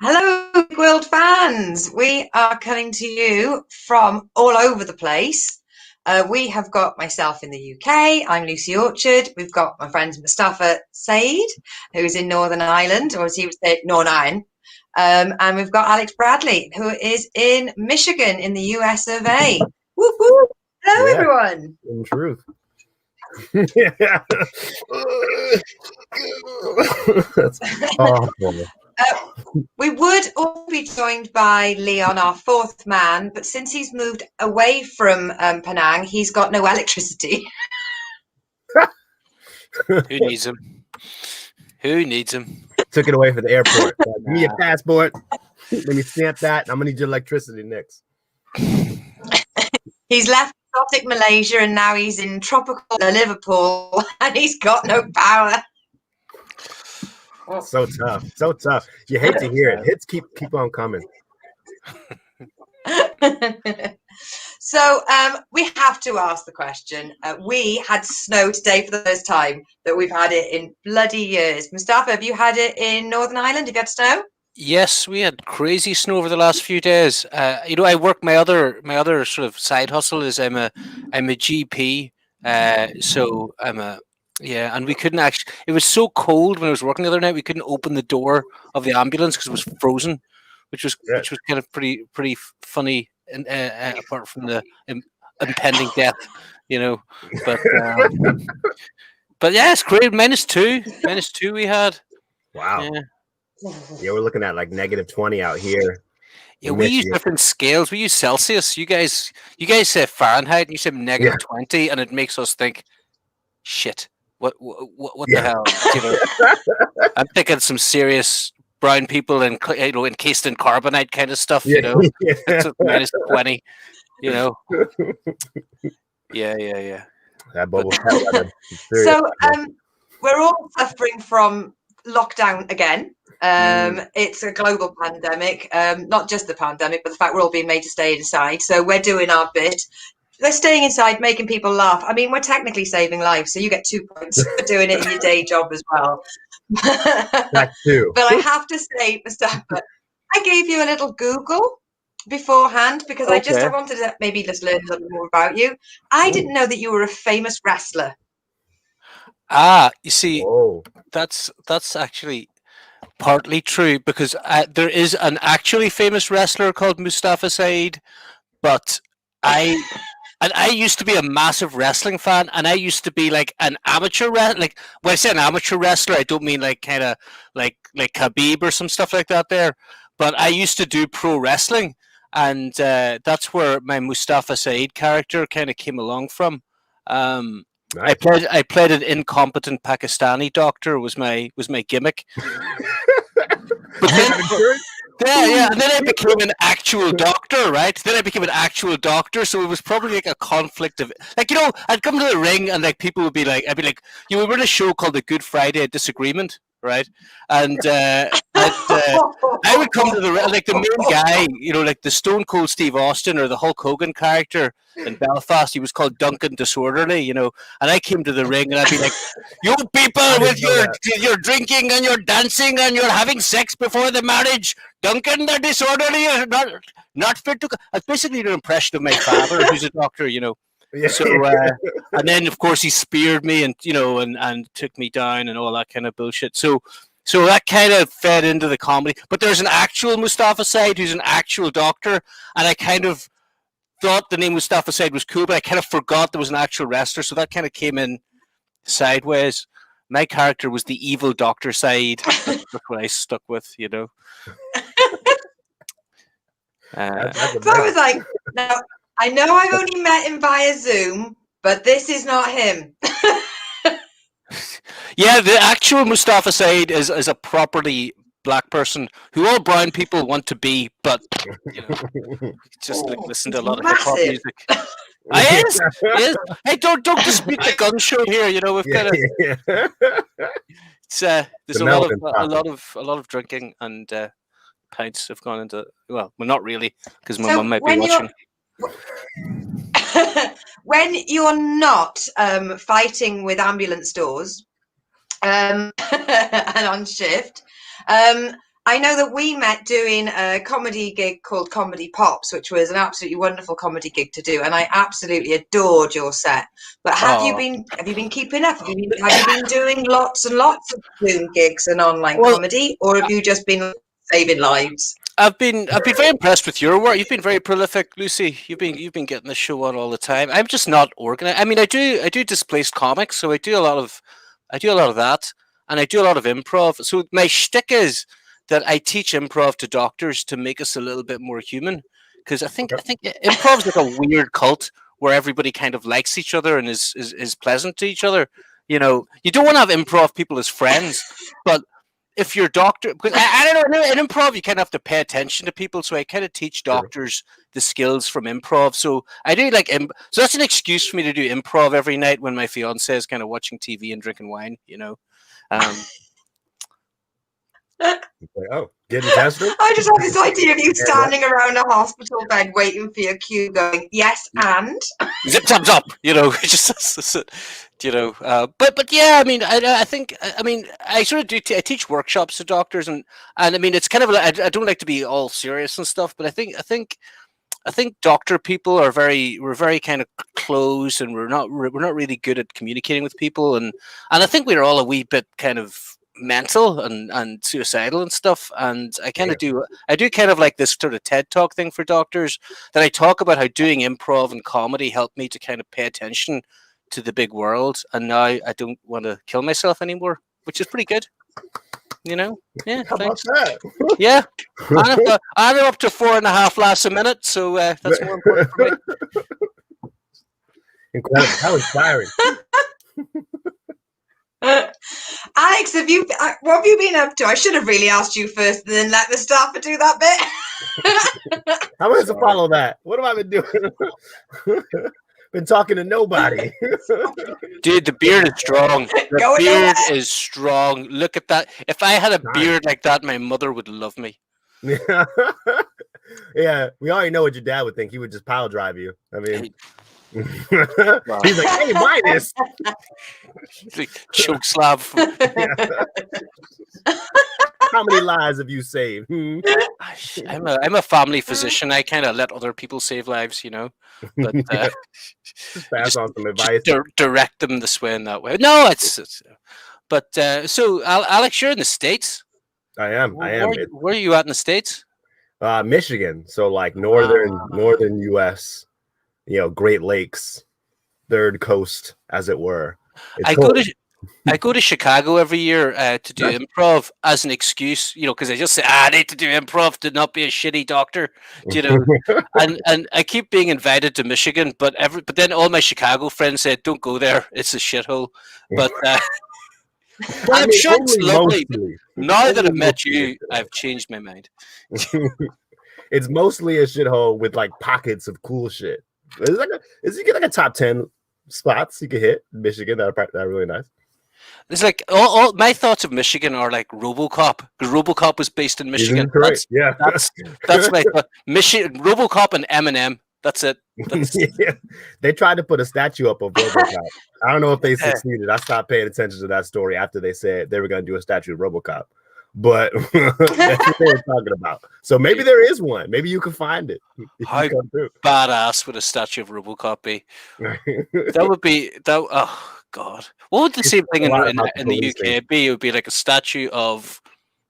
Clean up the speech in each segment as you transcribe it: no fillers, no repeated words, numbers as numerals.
Hello, Big World fans. We are coming to you from all over the place. We have got myself in the UK. I'm Lucy Orchard. We've got my friend Mustafa Saed, who's in Northern Ireland, or as he would say, Northern Ireland. And we've got Alex Bradley, who is in Michigan in the US of A. Woo-hoo. Hello, Yeah, everyone. in truth. That's awful. We would all be joined by Leon, our fourth man, but since he's moved away from Penang, he's got no electricity. Who needs him? Who needs him? Took it away from the airport. Like, give me a passport. Let me stamp that. I'm gonna need your electricity next. He's left exotic Malaysia and now he's in tropical Liverpool and he's got no power. So tough. So tough. You hate to hear it. Hits keep on coming. So we have to ask the question. We had snow today for the first time that we've had it in bloody years. Mustafa, have you had it in Northern Ireland? Have you had snow? Yes, we had crazy snow over the last few days. I work my other sort of side hustle is I'm a GP. So and we couldn't actually. It was so cold when I was working the other night. We couldn't open the door of the ambulance because it was frozen, which was kind of pretty funny. Apart from the impending death, but yeah, it's great. -2 we had. Wow. Yeah, we're looking at like -20 out here. Yeah, we use different scales. We use Celsius. You guys say Fahrenheit, and you say -20, and it makes us think, shit. What the hell? I'm thinking some serious brown people and encased in carbonite kind of stuff. It's -20. Yeah. That bubble. So we're all suffering from lockdown again. It's a global pandemic, not just the pandemic, but the fact we're all being made to stay inside. So we're doing our bit. They're staying inside, making people laugh. I mean, we're technically saving lives, so you get 2 points for doing it in your day job as well. That too. But I have to say, Mustafa, I gave you a little Google beforehand because I wanted to maybe just learn a little more about you. I didn't know that you were a famous wrestler. You see, that's actually partly true because there is an actually famous wrestler called Mustafa Saed, but I used to be a massive wrestling fan, and I used to be like an amateur wrestler. Like when I say an amateur wrestler, I don't mean like kind of like Khabib or some stuff like that there. But I used to do pro wrestling, and that's where my Mustafa Saed character kind of came along from. Nice. I played an incompetent Pakistani doctor was my gimmick. But then, and then I became an actual doctor, right? Then I became an actual doctor, so it was probably like a conflict of I'd come to the ring and like people would be like, I'd be like, we were in a show called the Good Friday Disagreement, right? And I would come to the ring, like the main guy, like the Stone Cold Steve Austin or the Hulk Hogan character in Belfast. He was called Duncan Disorderly, and I came to the ring and I'd be like, you people with your drinking and your dancing and you're having sex before the marriage, Duncan the Disorderly is not fit to. It's basically an impression of my father, who's a doctor, Yeah. So and then of course he speared me and and took me down and all that kind of bullshit. So that kind of fed into the comedy. But there's an actual Mustafa Saed who's an actual doctor, and I kind of thought the name Mustafa Saed was cool, but I kind of forgot there was an actual wrestler, so that kind of came in sideways. My character was the evil Dr. Saed. That's what I stuck with, So I was like, no, I know I've only met him via Zoom, but this is not him. Yeah, the actual Mustafa Saed is a properly black person who all brown people want to be, but just listen to a lot of hip hop music. Yes. Hey, don't dispute the gun show here. We've got there's a lot of drinking and pints have gone into. Well, not really, because my mum might be watching. When you're not fighting with ambulance doors and on shift, I know that we met doing a comedy gig called Comedy Pops, which was an absolutely wonderful comedy gig to do, and I absolutely adored your set. But have you been keeping up? Have you been doing lots and lots of Zoom gigs and online comedy, or have you just been saving lives? I've been very impressed with your work. You've been very prolific, Lucy. You've been getting the show on all the time. I'm just not organized. I mean, I do displaced comics, so I do a lot of that, and I do a lot of improv. So my shtick is that I teach improv to doctors to make us a little bit more human, because I think improv is like a weird cult where everybody kind of likes each other and is pleasant to each other. You know, you don't want to have improv people as friends, but if you're doctor, because I don't know, in improv you kind of have to pay attention to people, so I kind of teach doctors the skills from improv. So I do like so that's an excuse for me to do improv every night when my fiance is kind of watching TV and drinking wine, you know. Getting tested. I just have this idea of you standing around a hospital bed waiting for your cue, going, "Yes, and zip thumbs up," you know. Just you know. But yeah, I mean, I think I sort of do. I teach workshops to doctors, and I mean, it's kind of I don't like to be all serious and stuff, but I think doctor people we're very kind of closed, and we're not really good at communicating with people, and I think we're all a wee bit kind of mental and suicidal and stuff, and I do kind of like this sort of TED Talk thing for doctors, that I talk about how doing improv and comedy helped me to kind of pay attention to the big world, and now I don't want to kill myself anymore, which is pretty good, you know. Yeah, how thanks. about that? Yeah, I'm up to 4.5 laughs a minute, so that's more important for me. Incredible! How inspiring. Alex, what have you been up to? I should have really asked you first, and then let the staffer do that bit. How am I supposed to follow that? What have I been doing? Been talking to nobody. Dude, the beard is strong. The beard is strong. Look at that. If I had a beard like that, my mother would love me. Yeah, we already know what your dad would think. He would just pile drive you. I mean, he's like, "Hey, minus." Choke slap. How many lives have you saved? I'm a family physician. I kind of let other people save lives, you know. But just pass on some advice. Direct them this way and that way. No, it's but so Alex, you're in the States. I am. Where are you at in the States? Michigan. So like northern US. You know, Great Lakes, third coast, as it were. I go to Chicago every year to do improv as an excuse, you know, because I just say I need to do improv to not be a shitty doctor, you know. and I keep being invited to Michigan, but then all my Chicago friends said, "Don't go there; it's a shithole." But I'm sure it's lovely. Now that I've met you, I've changed my mind. It's mostly a shithole with like pockets of cool shit. Is you get like a top 10 spots you could hit in Michigan that are really nice. It's like all my thoughts of Michigan are like RoboCop, because RoboCop was based in Michigan. That's like Michigan, RoboCop and Eminem. That's it. Yeah. They tried to put a statue up of RoboCop. I don't know if they succeeded. I stopped paying attention to that story after they said they were going to do a statue of RoboCop. But that's what they were talking about. So maybe there is one. Maybe you can find it. How badass would a statue of RoboCop be? That would be that. Oh God! What would the same thing in the UK be? It would be like a statue of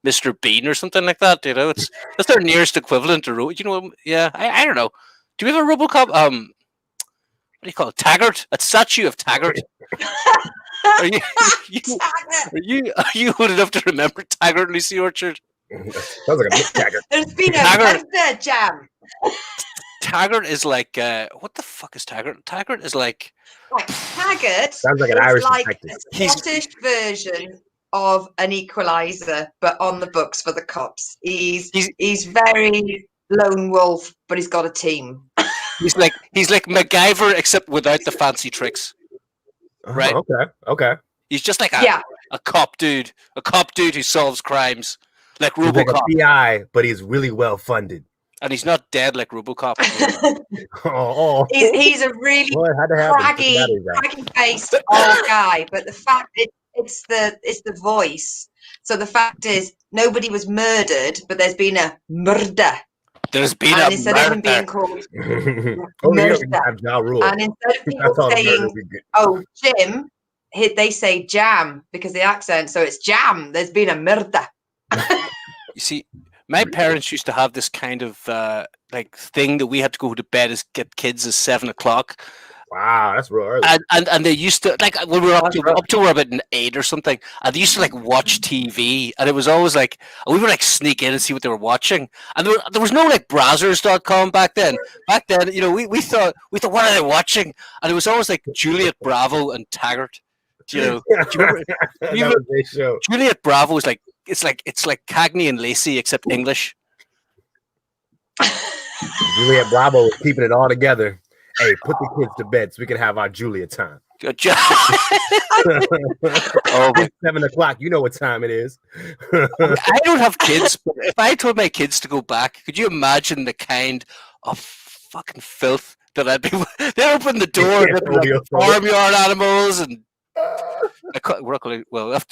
Mr. Bean or something like that. You know, that's their nearest equivalent to you know. Yeah, I don't know. Do we have a RoboCop? What do you call it? Taggart? A statue of Taggart. Are you old enough to remember Taggart, Lucy Orchard? Sounds like a Taggart. There's been a jam. Taggart is like what the fuck is Taggart? Taggart is like Taggart sounds like an Irish detective. A Scottish version of an Equalizer, but on the books for the cops. He's very lone wolf, but he's got a team. He's like MacGyver except without the fancy tricks. Right. Okay. He's just like a cop dude who solves crimes, like RoboCop. He's like a PI, but he's really well funded, and he's not dead like RoboCop. He's a really craggy faced old guy, but the fact it's the voice. So the fact is, nobody was murdered, but there's been a murder. There's been and a instead of him murder. being called Only here we have Ja Rule. and instead of people That's all the saying, murders we get. "Oh, Jim," they say "jam" because the accent. So it's jam. There's been a murder. You see, my parents used to have this kind of like thing that we had to go to bed as get kids at 7 o'clock. Wow, that's real early. And they used to, like, when we were up to about 8 or something, and they used to like watch TV, and it was always like we would like sneak in and see what they were watching. And there was no like Brazzers.com back then. Back then, you know, we thought what are they watching? And it was always like Juliet Bravo and Taggart. You know, do you remember That show. Juliet Bravo is like it's like Cagney and Lacey except English. Juliet Bravo was keeping it all together. Hey, put the kids to bed so we can have our Julia time. Good job. It's 7 o'clock. You know what time it is. I don't have kids, but if I told my kids to go back, could you imagine the kind of fucking filth that I'd be? They open the door, and farmyard animals, and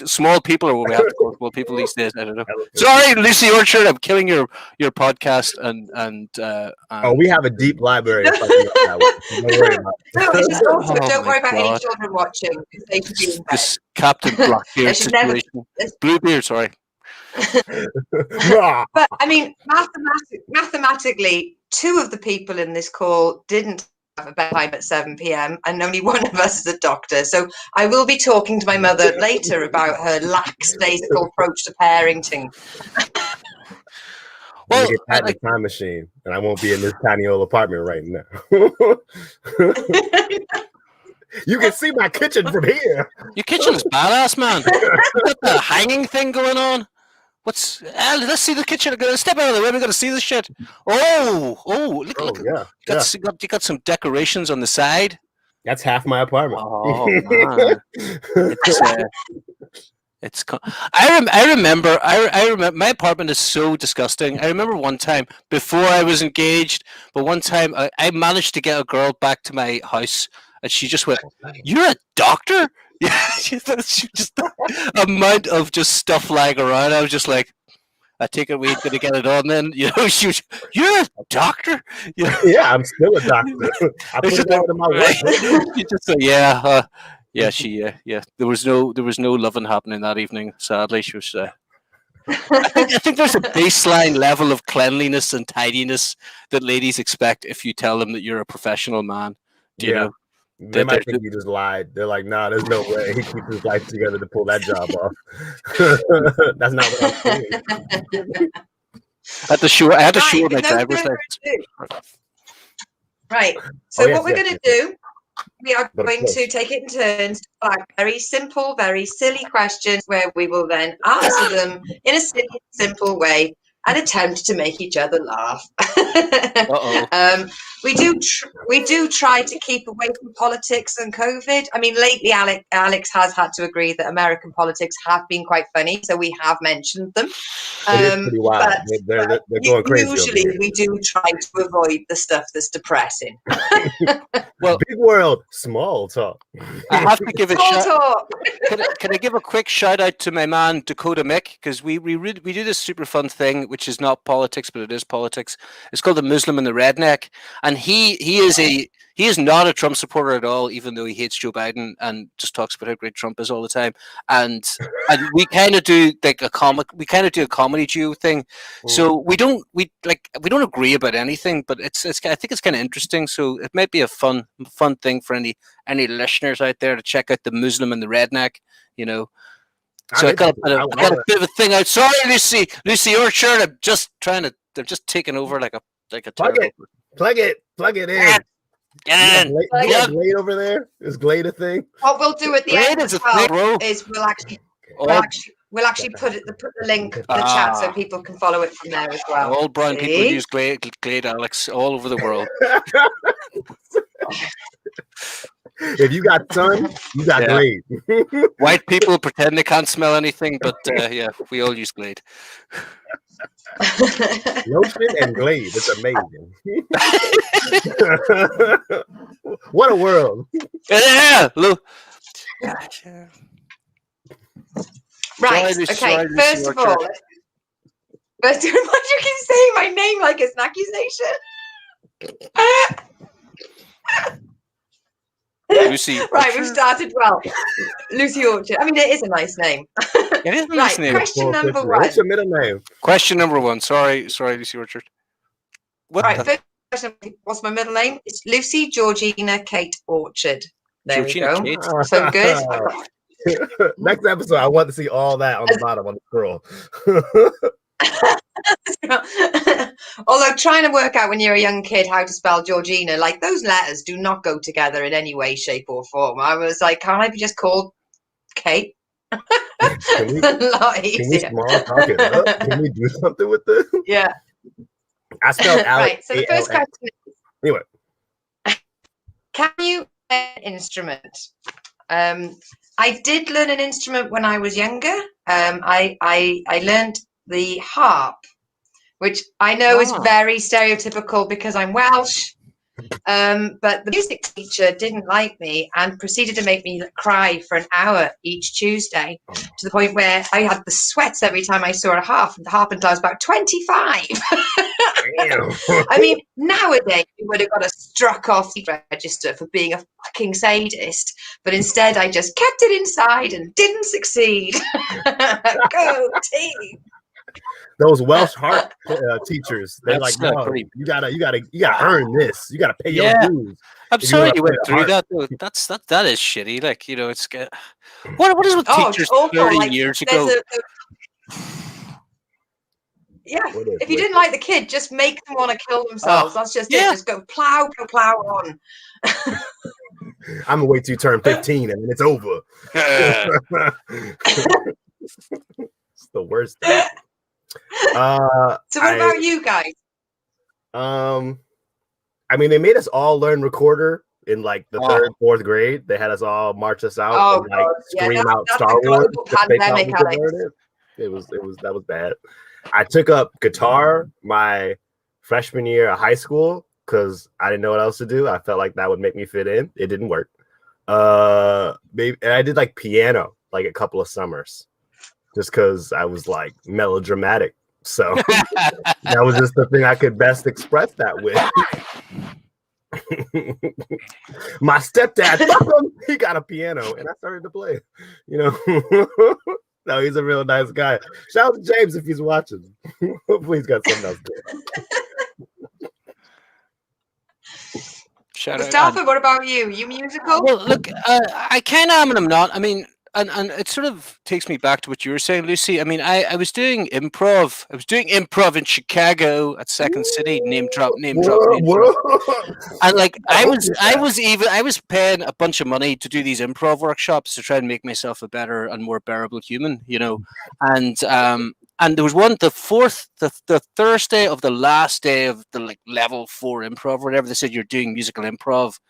small people are what we have to call small people these days. I don't know. Sorry, Lucy Orchard, I'm killing your podcast and we have a deep library. Don't worry about it. No, it's just also, don't worry about any children watching. They should be in bed. This Captain Blackbeard situation. Bluebeard, sorry. But I mean, mathematically, 2 of the people in this call didn't have a bedtime at 7 p.m. and only one of us is a doctor. So I will be talking to my mother later about her lackadaisical approach to parenting. Well, get back the time machine, and I won't be in this tiny old apartment right now. You can see my kitchen from here. Your kitchen is badass, man. You got the hanging thing going on. Let's see the kitchen. Step out of the way. We're going to see this shit. Look. Yeah. You got some decorations on the side. That's half my apartment. Oh, man. I remember my apartment is so disgusting. I remember one time before I was engaged, but one time I managed to get a girl back to my house, and she just went, "You're a doctor?" Yeah, she just amount of just stuff lying around. I was just like, I take it we ain't gonna get it on then. You know, you're a doctor? Yeah, I'm still a doctor. I put it out of my work. She just said, yeah. There was no loving happening that evening. Sadly, she was. I think there's a baseline level of cleanliness and tidiness that ladies expect if you tell them that you're a professional man. Do you know? They might think you just lied. They're like, nah, there's no way he keeps his life together to pull that job off. That's not what I'm saying. I had to show my driver's license. Right. So what we're going to do, we are going to take it in turns to flag very simple, very silly questions where we will then answer them in a silly, simple way and attempt to make each other laugh. We do try to keep away from politics and COVID. I mean, lately Alex has had to agree that American politics have been quite funny, so we have mentioned them. It is pretty wild. They're going crazy. Usually, we do try to avoid the stuff that's depressing. Well, big world, small talk. I have to give a shout. Can I give a quick shout out to my man Dakota Mick, because we do this super fun thing, which is not politics, but it is politics. It's called The Muslim and the Redneck, and he is not a Trump supporter at all, even though he hates Joe Biden and just talks about how great Trump is all the time. And we kind of do like a comedy duo thing. So we don't agree about anything, but I think it's kind of interesting. So it might be a fun thing for any listeners out there to check out The Muslim and the Redneck. You know. So I got a bit of a thing out. Sorry, Lucy Orchard. I'm just taking over like a Plug it in. Get in. You got Glade over there? Is Glade a thing? What we'll do at the end as well is we'll actually put the link in the chat so people can follow it from there as well. All brown people use Glade, Alex, all over the world. If you got sun, you got Glade. White people pretend they can't smell anything, but we all use Glade. Lotion and Glade. It's amazing. What a world. Yeah, look. Right. Okay. First of all, but why do you keep saying my name like it's an accusation? Lucy. Right, we've started well. Lucy Orchard. I mean, it is a nice name. It is a nice name. Question number one. What's your middle name? Question number one. Sorry, Lucy Orchard. First question. What's my middle name? It's Lucy Georgina Kate Orchard. There Georgina we go. Kate. So good. Next episode, I want to see all that on the bottom on the scroll. Although trying to work out when you're a young kid how to spell Georgina, like those letters do not go together in any way, shape, or form. I was like, can't I be just called Kate? Can we small talk it up? Can we do something with this? Yeah. I spelled Alex. Right. So the first question is, anyway, can you play an instrument? I did learn an instrument when I was younger. I learned the harp, which I know is very stereotypical because I'm Welsh. But the music teacher didn't like me and proceeded to make me cry for an hour each Tuesday, to the point where I had the sweats every time I saw a harp until I was about 25. I mean, nowadays you would have got a struck off register for being a fucking sadist, but instead I just kept it inside and didn't succeed. Go team! Those Welsh harp teachers, they're like, no, you gotta earn this. You gotta pay your dues. I'm sorry you went through that. Though. That is shitty. Like, you know, it's what is with teachers 30 years ago? Yeah, if you didn't like the kid, just make them want to kill themselves. That's just it. Just go plow on. I'm gonna wait till you turn 15 and then it's over. It's the worst thing. So what about you guys? I mean, they made us all learn recorder in like the 3rd, 4th grade. They had us all march us out and like scream out Star Wars. It was bad. I took up guitar my freshman year of high school because I didn't know what else to do. I felt like that would make me fit in. It didn't work. Maybe, and I did like piano like a couple of summers just because I was like melodramatic. So that was just the thing I could best express that with. My stepdad, he got a piano and I started to play, you know. No, he's a real nice guy. Shout out to James if he's watching. Hopefully he's got something else good. Mustafa, what about you? You musical? Well, look, I kind of am and I'm not. I mean, and it sort of takes me back to what you were saying, Lucy. I mean, I was doing improv. I was doing improv in Chicago at Second City. Name drop. And like I was paying a bunch of money to do these improv workshops to try and make myself a better and more bearable human, you know. And there was one, the Thursday of the last day of the like level 4 improv or whatever. They said you're doing musical improv.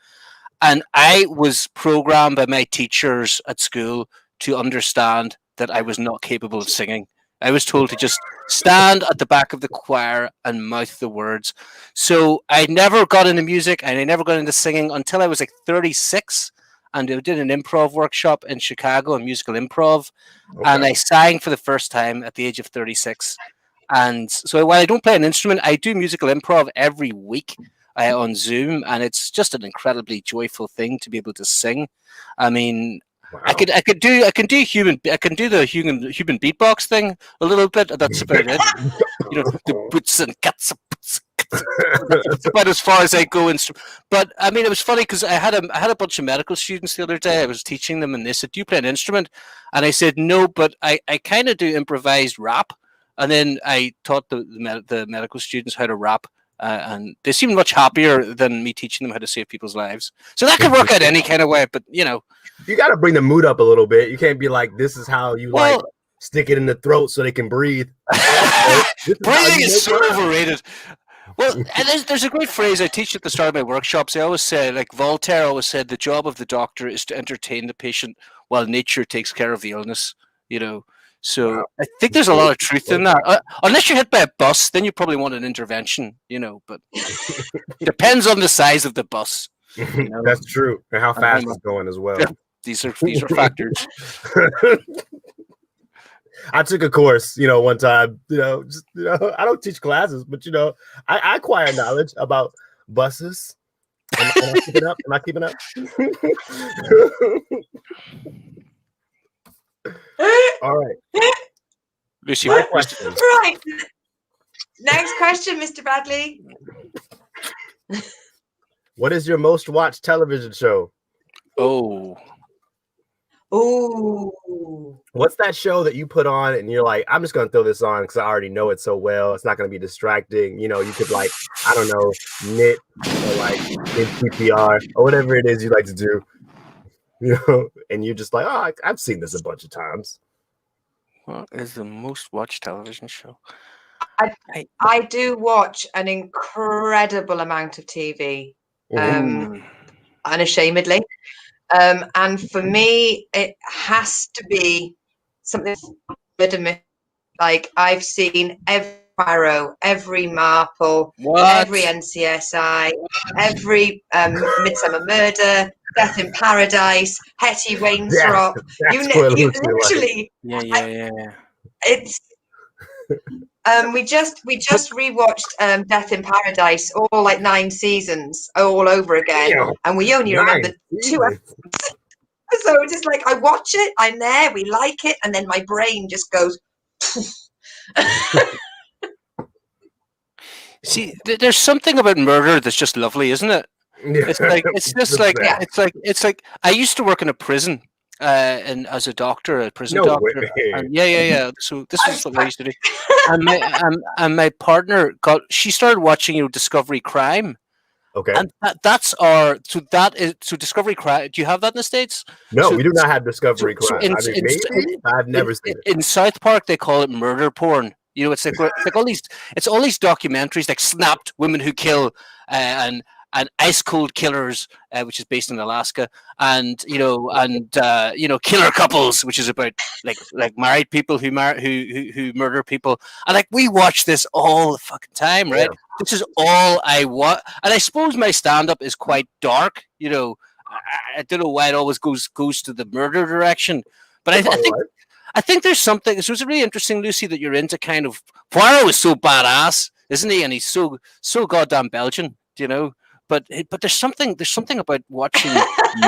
And I was programmed by my teachers at school to understand that I was not capable of singing. I was told to just stand at the back of the choir and mouth the words. So I never got into music and I never got into singing until I was like 36. And I did an improv workshop in Chicago, a musical improv. Okay. And I sang for the first time at the age of 36. And so while I don't play an instrument, I do musical improv every week. On Zoom, and it's just an incredibly joyful thing to be able to sing. I mean, wow. I can do the human beatbox thing a little bit. That's about it. You know, the boots and cats. That's about as far as I go. But I mean, it was funny because I had a bunch of medical students the other day. I was teaching them, and they said, "Do you play an instrument?" And I said, "No, but I kind of do improvised rap." And then I taught the medical students how to rap. And they seemed much happier than me teaching them how to save people's lives. So that could work out any kind of way, but you know. You got to bring the mood up a little bit. You can't be like, this is how you like stick it in the throat so they can breathe. Breathing is so overrated. Well, and there's a great phrase I teach at the start of my workshops. I always say, like Voltaire always said, the job of the doctor is to entertain the patient while nature takes care of the illness, you know. So I think there's a lot of truth in that. Unless you're hit by a bus, then you probably want an intervention, you know. But it depends on the size of the bus. You know? That's true, and how fast it's going as well. These are factors. I took a course, one time. I don't teach classes, but I acquire knowledge about buses. Am I keeping up? Am I keeping up? All right. Lucy, my question. Right. Next question, Mr. Bradley. What is your most watched television show? Oh. What's that show that you put on and you're like, I'm just going to throw this on because I already know it so well. It's not going to be distracting. You could I don't know, knit or in CPR or whatever it is you like to do. And you're just like, oh, I've seen this a bunch of times. What is the most watched television show? I do watch an incredible amount of TV, unashamedly. And for me, it has to be something like I've seen every Poirot, every Marple, every NCSI, every Midsummer Murder, Death in Paradise, Hetty Wainwright. You literally, it's. We just rewatched Death in Paradise, all 9 seasons, all over again, and we only remember 2 episodes. So it's just I watch it, I'm there, we like it, and then my brain just goes. See, there's something about murder that's just lovely, isn't it? It's like I used to work in a prison. And as a doctor, a prison doctor, so this is what I used to do. And my partner she started watching, Discovery Crime. Okay. And so Discovery Crime. Do you have that in the States? No, we do not have Discovery Crime. I've never seen it. In South Park, they call it murder porn. It's like all these documentaries like Snapped, Women Who Kill, and Ice Cold Killers, which is based in Alaska, and Killer Couples, which is about like married people who murder people, and we watch this all the fucking time, right? Yeah. This is all I want, and I suppose my stand-up is quite dark. I don't know why it always goes to the murder direction, but I think there's something. So it's really interesting, Lucy, that you're into kind of Poirot is so badass, isn't he? And he's so goddamn Belgian, But there's something about watching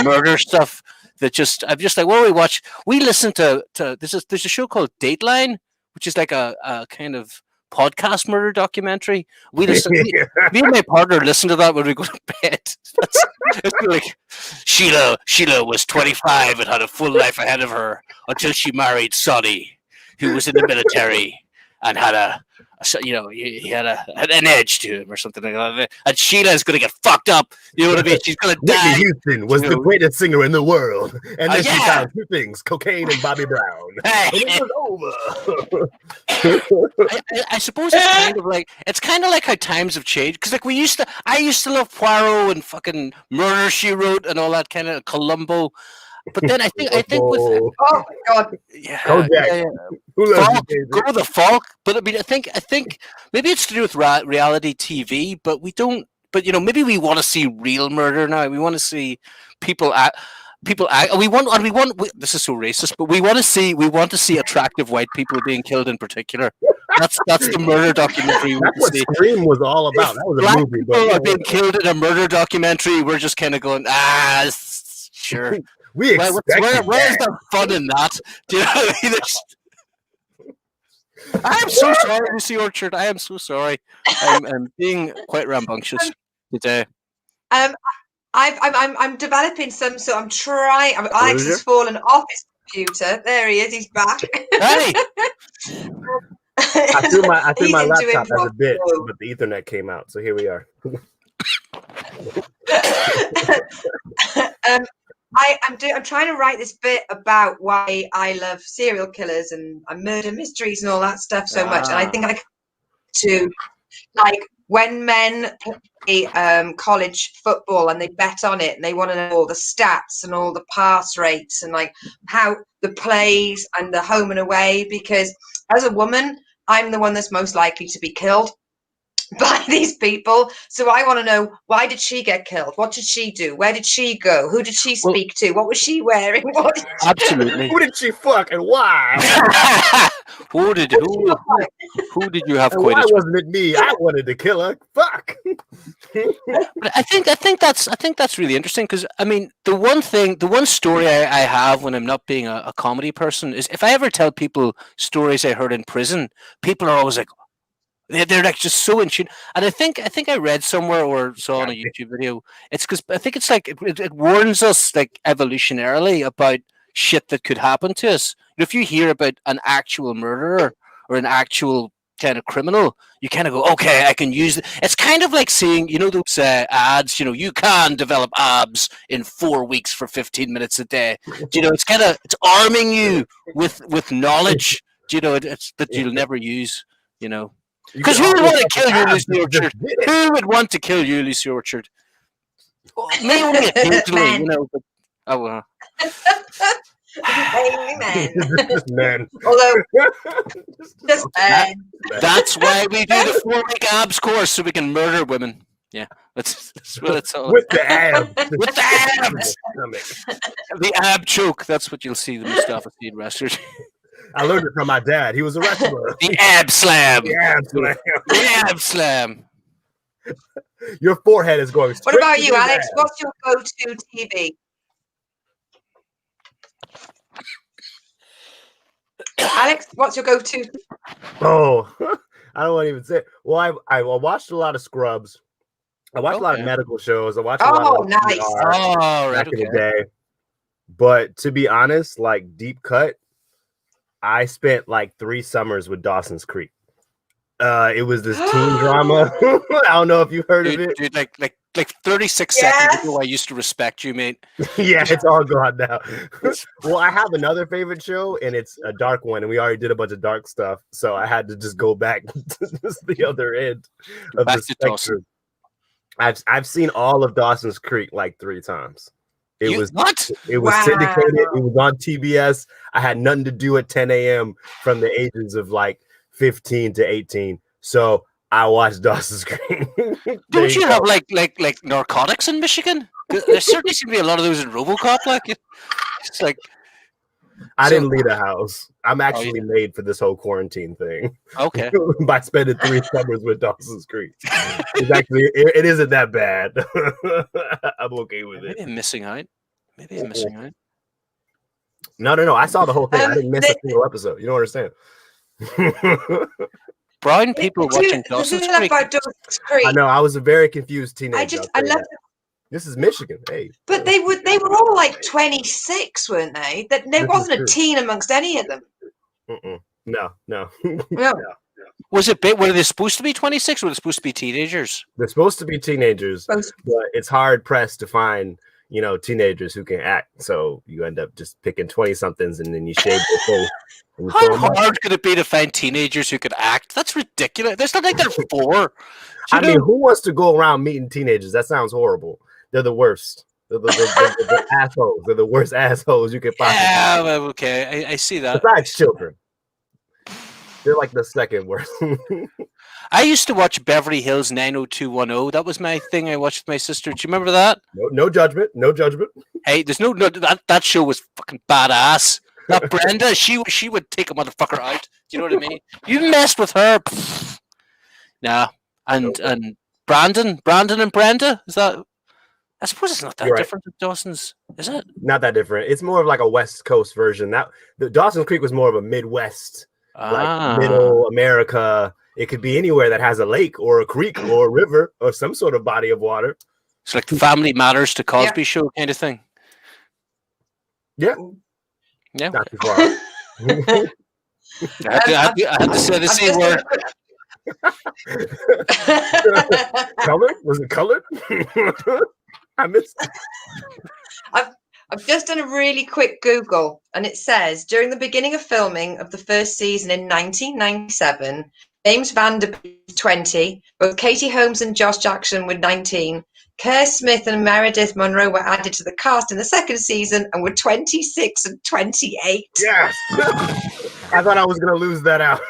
murder stuff that I'm just like, well, we listen to there's a show called Dateline, which is like a kind of podcast murder documentary. Me and my partner listen to that when we go to bed. It's like Sheila was 25 and had a full life ahead of her until she married Sonny, who was in the military and had he had an edge to him or something like that. And Sheila is going to get fucked up. You know what I mean? She's going to die. Whitney Houston was the greatest singer in the world. And then she found 2 things, cocaine and Bobby Brown. And it was over. I suppose it's kind of like how times have changed. Because I used to love Poirot and fucking Murder, She Wrote and all that kind of Columbo. But then I think with oh my god, go the Falk. But I mean, I think maybe it's to do with reality TV. But we don't. But maybe we want to see real murder now. We want to see people act. We want. This is so racist, but we want to see attractive white people being killed in particular. That's the murder documentary. That's what Scream was all about. That was a movie. People are being killed in a murder documentary. We're just kind of going, sure. Where's the fun in that? Do you know what I mean? I am so sorry, Lucy Orchard. I am so sorry. I'm being quite rambunctious today. I'm developing some, so I'm trying. Alex has fallen off his computer. There he is. He's back. Hey. I threw my laptop as a bit, but the Ethernet came out. So here we are. I'm trying to write this bit about why I love serial killers and murder mysteries and all that stuff so much. And I think when men play college football and they bet on it and they want to know all the stats and all the pass rates and how the plays and the home and away, because as a woman, I'm the one that's most likely to be killed. by these people. So I want to know, why did she get killed? What did she do? Where did she go? Who did she speak to? What was she wearing? Absolutely. Who did she fuck and why? who did you have and why coitus with? wasn't it me? I wanted to kill her. Fuck. But I think that's really interesting, because I mean, the one story I have when I'm not being a comedy person is, if I ever tell people stories I heard in prison, people are always like, they're like just so in tune. And I think I read somewhere or saw on a YouTube video, it's because I think it's like it warns us, like, evolutionarily, about shit that could happen to us. If you hear about an actual murderer or an actual kind of criminal, you kind of go, okay, I can use it. It's kind of like seeing, those ads, you can develop abs in 4 weeks for 15 minutes a day. It's arming you with knowledge, it's that you'll never use, Because who would want to kill you, Lucy Orchard? Who would want to kill you, Lucy Orchard? Me only occasionally, but Just men. Although, just men. That's why we do the 4-week abs course, so we can murder women. Yeah, that's what it's all. With the abs. With the abs. The ab choke. That's what you'll see the Mustafa Saed wrestler. I learned it from my dad. He was a wrestler. The ab slam. The ab slam. The ab slam. Your forehead is going straight. What about you, to Alex? abs. What's your go-to TV? Alex, what's your go-to? Oh, I don't want to even say it. Well, I watched a lot of Scrubs. I watched a lot of medical shows. I watched a lot of nice. back in the day. But to be honest, like Deep Cut, I spent like 3 summers with Dawson's Creek. It was this teen drama. I don't know if you heard of it. Dude, like 36 seconds ago, I used to respect you, mate. Yeah, it's all gone now. Well, I have another favorite show, and it's a dark one, and we already did a bunch of dark stuff, so I had to just go back to the other end of the spectrum. I've seen all of Dawson's Creek like 3 times. It was syndicated. It was on TBS. I had nothing to do at 10 a.m. from the ages of like 15 to 18. So I watched Dawson's Creek. Don't you have like narcotics in Michigan? There certainly seem to be a lot of those in RoboCop. Like, it's like I didn't leave the house. I'm actually made for this whole quarantine thing. Okay. By spending 3 summers with Dawson's Creek. It's actually it isn't that bad. I'm okay with it. Maybe I'm missing out. No. I saw the whole thing. I didn't miss a single episode. You don't understand. Brown people watching Dawson's Creek. I know. I was a very confused teenager. I love it. This is Michigan, hey. But they were all like 26, weren't they? There wasn't a teen amongst any of them. No. Was it big? Were they supposed to be 26, or were they supposed to be teenagers? They're supposed to be teenagers, but it's hard pressed to find, teenagers who can act. So you end up just picking 20-somethings, and then you shave their face. How hard could it be to find teenagers who could act? That's ridiculous. It's not like they're 4. I mean, who wants to go around meeting teenagers? That sounds horrible. They're the worst. They're the assholes. They're the worst assholes you can find. Yeah, well, okay. I see that. Besides children. They're like the second worst. I used to watch Beverly Hills 90210. That was my thing I watched with my sister. Do you remember that? No judgment. No judgment. Hey, there's no that show was fucking badass. That Brenda, she would take a motherfucker out. Do you know what I mean? You messed with her. Pfft. Nah. And Brandon and Brenda, is that? I suppose it's not that different than Dawson's, is it? Not that different. It's more of like a West Coast version. The Dawson's Creek was more of a Midwest, like Middle America. It could be anywhere that has a lake or a creek or a river or some sort of body of water. It's like the Family Matters to Cosby show kind of thing. Yeah. Not too far. I had to say the same word. Colored? Was it colored? I missed it. I've just done a really quick Google, and it says during the beginning of filming of the first season in 1997, James Van Der Beek was 20, both Katie Holmes and Josh Jackson were 19, Kerr Smith and Meredith Monroe were added to the cast in the second season and were 26 and 28. Yes! I thought I was going to lose that out.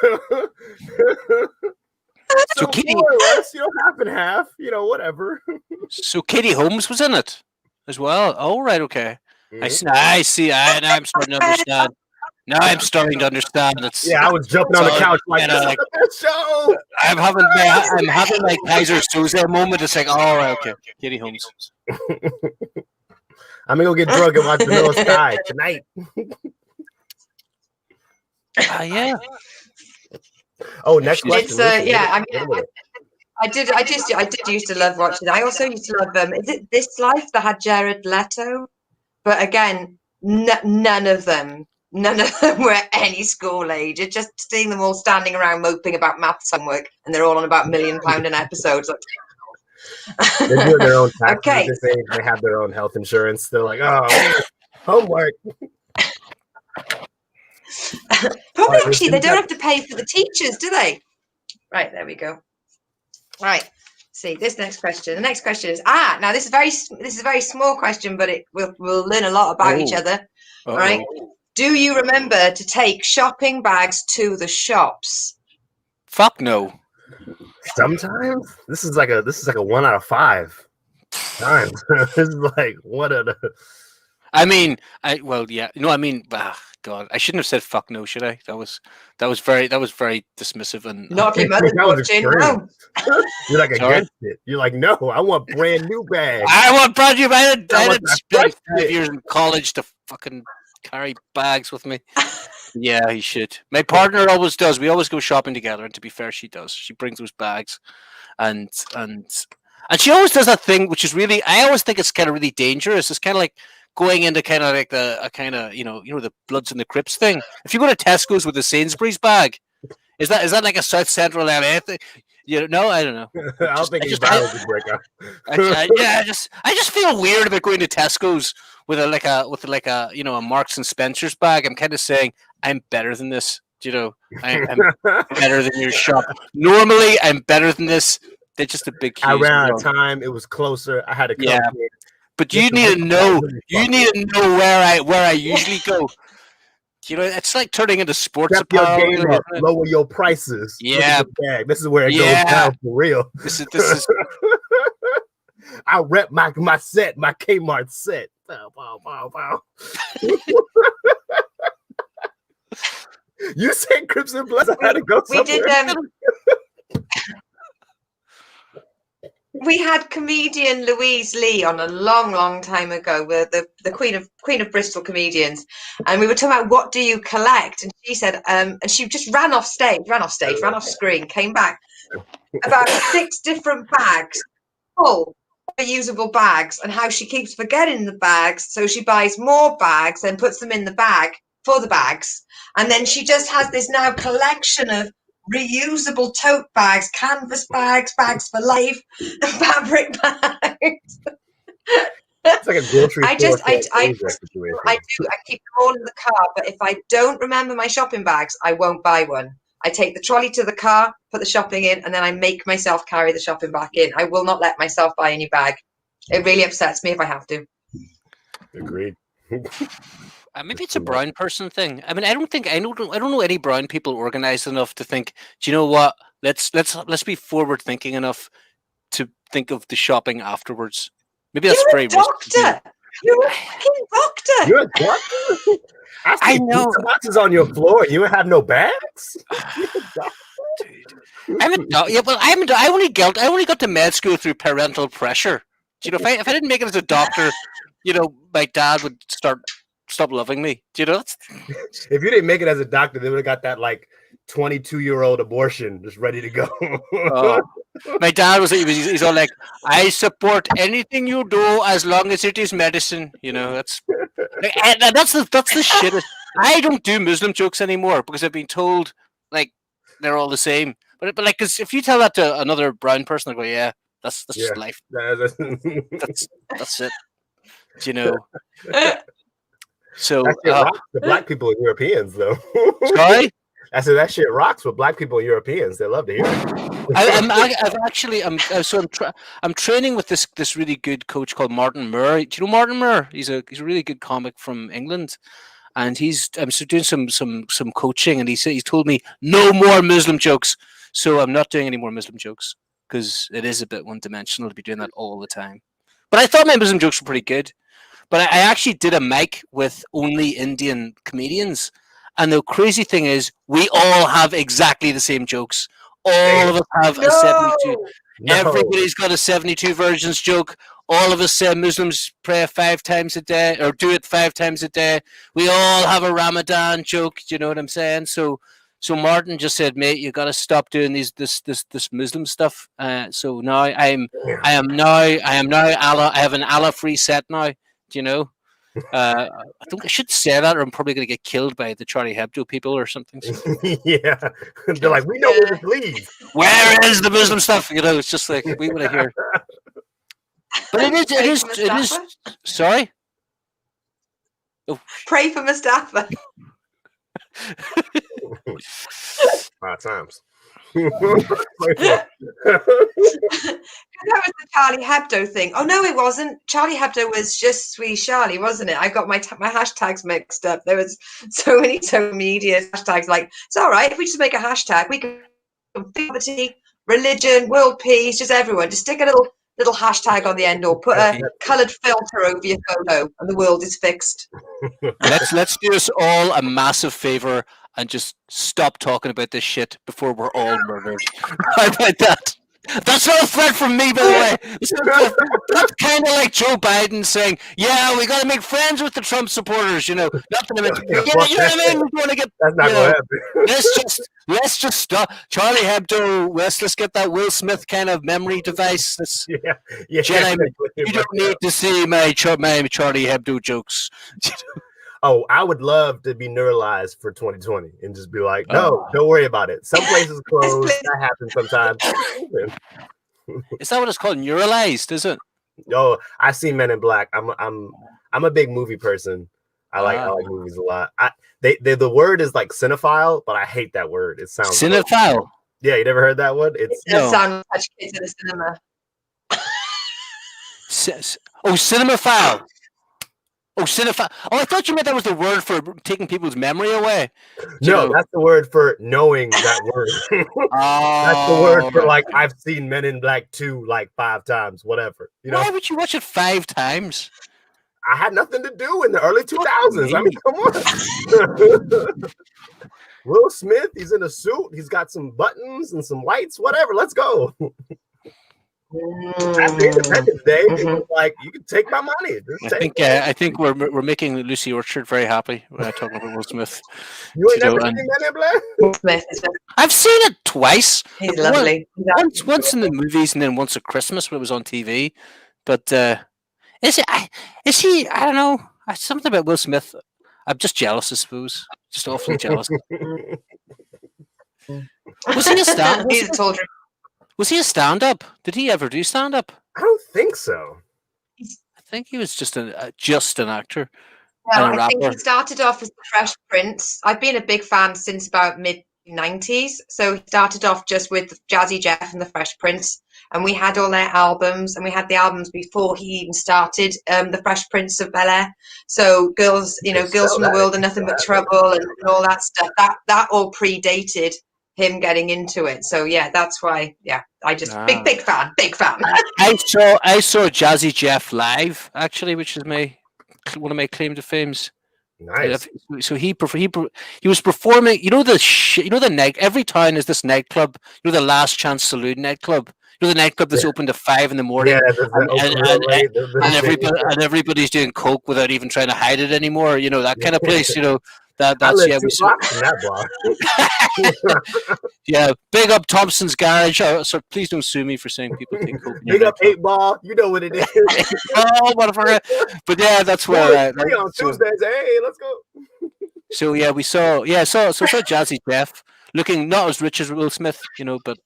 So Katie, more or less, half and half, whatever. So Katie Holmes was in it as well. Oh, right, okay. Mm-hmm. I see. Now I'm starting to understand. Now I'm starting to understand. I was jumping on the couch like, this is the best show. I'm having my Kaiser Soze moment. It's like, all right, okay, Katie Holmes. I'm gonna go get drunk and watch Vanilla Sky tonight. Yeah. Oh, next question. I did used to love watching. I also used to love is it This Life that had Jared Leto? But again, none of them were any school age. It's just seeing them all standing around moping about maths homework, and they're all on about £1 million an episode. They're doing their own taxes. Okay. They have their own health insurance. They're like, oh, homework. Probably actually, they don't have to pay for the teachers, do they? Right, there we go. Right. See this next question. The next question is now this is a very small question, but we'll learn a lot about each other. All right. Do you remember to take shopping bags to the shops? Fuck no. Sometimes this is like a 1 out of 5 times. This is like one of the. God, I shouldn't have said fuck no, should I? That was very dismissive and not if your mother's watching. No. You're like against it. You're like, no, I want brand new bags. I want brand new bags. I didn't spend 5 years in college to fucking carry bags with me. Yeah, he should. My partner always does. We always go shopping together, and to be fair, she does. She brings those bags, and she always does that thing, which is really. I always think it's kind of really dangerous. It's kind of like going into kind of like the Bloods and the Crips thing. If you go to Tesco's with a Sainsbury's bag, is that like a South Central LA thing? No, I don't know. I don't think it's a breaker. I just feel weird about going to Tesco's with a Marks and Spencer's bag. I'm kind of saying I'm better than this. I'm better than your shop. Normally, I'm better than this. They're just a big. I ran out of time. It was closer. I had to come here. But you need to know. You need to know where I usually go. It's like turning into sports apparel. Your game up, lower your prices. Yeah, this is where it goes down for real. This is. I rep my set, my Kmart set. Wow. You said Crips and Bloods. I had to go somewhere. We had comedian Louise Lee on a long time ago, with the Queen of Bristol comedians, and we were talking about what do you collect, and she said, and she just ran off screen, came back, about 6 different bags, full reusable bags, and how she keeps forgetting the bags, so she buys more bags and puts them in the bag for the bags, and then she just has this now collection of reusable tote bags, canvas bags, bags for life, fabric bags. It's like a grocery store. I keep them all in the car, but if I don't remember my shopping bags, I won't buy one. I take the trolley to the car, put the shopping in, and then I make myself carry the shopping back in. I will not let myself buy any bag. It really upsets me if I have to. Agreed. Maybe it's a brown person thing. I don't know any brown people organized enough to think, do you know what? Let's be forward thinking enough to think of the shopping afterwards. Maybe that's very doctor. You're a fucking doctor. You're a doctor. I know. Pizza boxes on your floor. And you don't have no bags. Dude, I only got to med school through parental pressure. If I didn't make it as a doctor, my dad would stop loving me. If you didn't make it as a doctor, they would have got that like 22-year-old abortion just ready to go. My dad he's all like, I support anything you do as long as it is medicine. That's the shit. I don't do Muslim jokes anymore because I've been told like they're all the same. But like, because if you tell that to another brown person, they go, yeah, that's just life. That's it. So rocks to black people and Europeans, though. Sorry, I said that shit rocks with black people and Europeans. They love to hear it. I'm training with this really good coach called Martin Moore. Do you know Martin Moore? He's a really good comic from England, and I'm doing some coaching, and he's told me no more Muslim jokes. So I'm not doing any more Muslim jokes because it is a bit one-dimensional to be doing that all the time. But I thought my Muslim jokes were pretty good. But I actually did a mic with only Indian comedians. And the crazy thing is, we all have exactly the same jokes. All of us have a 72. Everybody's got a 72 virgins joke. All of us say Muslims pray 5 times a day or do it 5 times a day. We all have a Ramadan joke. Do you know what I'm saying? So Martin just said, mate, you got to stop doing this Muslim stuff. So now I am now Allah. I have an Allah-free set now. Do you know? I think I should say that, or I'm probably going to get killed by the Charlie Hebdo people or something. So. Yeah, they're like, we know where to leave. Where is the Muslim stuff? You know, it's just like we want to hear. But it is. Sorry. Oh. Pray for Mustafa. 5 times. That was the Charlie Hebdo thing. Oh no, it wasn't. Charlie Hebdo was just Sweet Charlie, wasn't it? I got my hashtags mixed up. There was so many social media hashtags. Like, it's all right if we just make a hashtag. We can poverty, religion, world peace, just everyone. Just stick a little hashtag on the end, or put a coloured filter over your photo, and the world is fixed. Let's do us all a massive favour and just stop talking about this shit before we're all murdered. How about that? That's not a threat from me, by the way. That's kind of like Joe Biden saying, "Yeah, we got to make friends with the Trump supporters." You know, not to mention, you know what I mean? We want to get. That's not going to happen. Let's just stop. Charlie Hebdo. Let's get that Will Smith kind of memory device. Yeah. Jen, you don't need to see my Charlie Hebdo jokes. Oh, I would love to be neuralized for 2020 and just be like, no, don't worry about it. Some places close. That happens sometimes. Is that what it's called? Neuralized, is it? Oh, I see Men in Black. I'm a big movie person. I like movies a lot. The word is like cinephile, but I hate that word. It sounds cinephile. Cool. Yeah, you never heard that one? It does sound like kids in the cinema. Cinemaphile. Oh, cinephile. Oh, I thought you meant that was the word for taking people's memory away. No, that's the word for knowing that word. That's the word for like, I've seen Men in Black 2 like 5 times, whatever. You know? Why would you watch it 5 times? I had nothing to do in the early 2000s. I mean, come on. Will Smith, he's in a suit. He's got some buttons and some lights, whatever. Let's go. After Independence Day, it was like, you can take my money. I think we're making Lucy Orchard very happy when I talk about Will Smith. You ain't never seen Men in Black? Will Smith. I've seen it twice. He's lovely. Once in the movies and then once at Christmas when it was on TV. But is he? I don't know. Something about Will Smith. I'm just jealous, I suppose. Just awfully jealous. Was he a stand? He's a soldier. Was he a stand-up? Did he ever do stand-up? I don't think so. I think he was just an actor. Yeah, I think he started off as the Fresh Prince. I've been a big fan since about mid-90s. So he started off just with Jazzy Jeff and the Fresh Prince. And we had all their albums. And we had the albums before he even started the Fresh Prince of Bel-Air. So Girls from the World and Nothing But Trouble and all that stuff. That all predated him getting into it. So yeah, that's why. Yeah, I just big fan. I saw Jazzy Jeff live actually, which is one of my claim to fames. Nice. So he was performing. You know every town has this nightclub. You know, the Last Chance Saloon nightclub. You know, the nightclub that's opened at 5 in the morning. Yeah, and everybody's doing coke without even trying to hide it anymore. You know, that kind of place. You know. That's yeah. Big up Thompson's Garage. So please don't sue me for saying people take coke. Big up 8 Ball. You know what it is. Oh, whatever. But yeah, that's where. On Tuesdays. Hey, let's go. So yeah, we saw Jazzy Jeff looking not as rich as Will Smith, you know, but.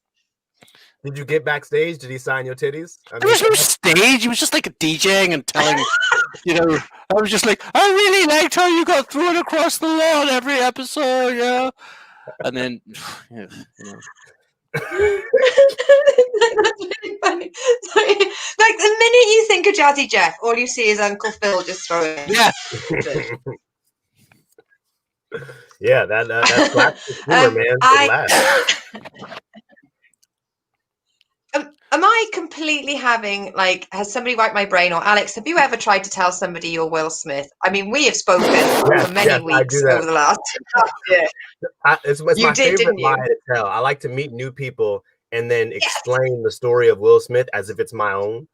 Did you get backstage? Did he sign your titties? There was no stage. He was just like a DJing and telling, you know, I was just like, I really liked how you got thrown across the lawn every episode, yeah. And then, yeah, you know. That's really funny. Sorry. Like the minute you think of Jazzy Jeff, all you see is Uncle Phil just throwing. Yeah. Yeah, that's classic humor, man. Am I completely having, like, has somebody wiped my brain? Or Alex, have you ever tried to tell somebody you're Will Smith? I mean, we have spoken for many weeks over the last year. It's my favorite lie to tell. I like to meet new people and then explain the story of Will Smith as if it's my own